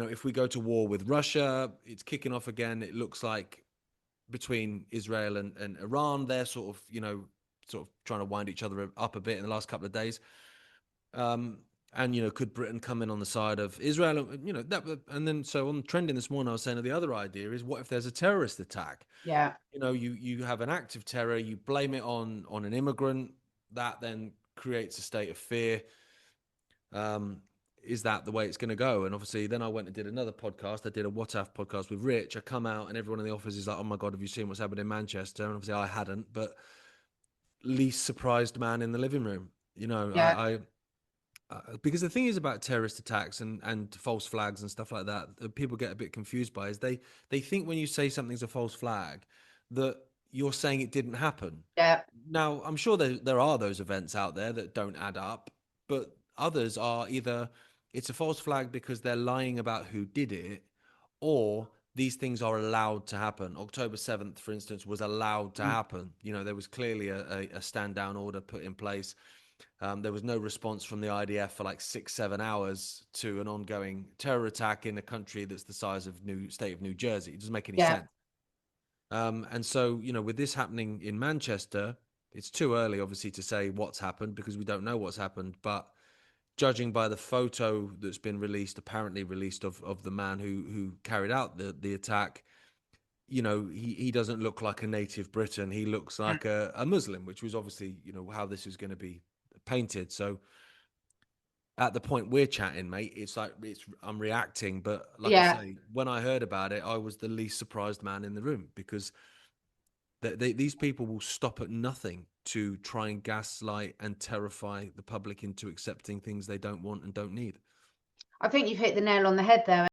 if we go to war with Russia, it's kicking off again. It looks like between Israel and Iran, they're sort of trying to wind each other up a bit in the last couple of days. And could Britain come in on the side of Israel? And then so on trending this morning, I was saying that the other idea is, what if there's a terrorist attack? Yeah. You have an act of terror, you blame it on an immigrant, that then creates a state of fear. Is that the way it's going to go? And obviously, then I went and did another podcast. I did a What If podcast with Rich. I come out and everyone in the office is like, "Oh my God, have you seen what's happened in Manchester?" And obviously, I hadn't, but least surprised man in the living room. Yeah. Because the thing is about terrorist attacks and false flags and stuff like that people get a bit confused by is they think when you say something's a false flag that you're saying it didn't happen. Yeah. Now, I'm sure there are those events out there that don't add up, but others are either it's a false flag because they're lying about who did it, or these things are allowed to happen. October 7th, for instance, was allowed to happen. There was clearly a stand down order put in place. There was no response from the IDF for like 6-7 hours to an ongoing terror attack in a country that's the size of state of New Jersey. It doesn't make any Yeah. sense. And so, with this happening in Manchester, it's too early, obviously, to say what's happened because we don't know what's happened. But judging by the photo that's been apparently released of the man who carried out the attack, he doesn't look like a native Briton. He looks like a Muslim, which was obviously, how this was going to be painted. So at the point we're chatting, mate, it's like I'm reacting. But like I Yeah. say, when I heard about it, I was the least surprised man in the room because these people will stop at nothing to try and gaslight and terrify the public into accepting things they don't want and don't need. I think you've hit the nail on the head there.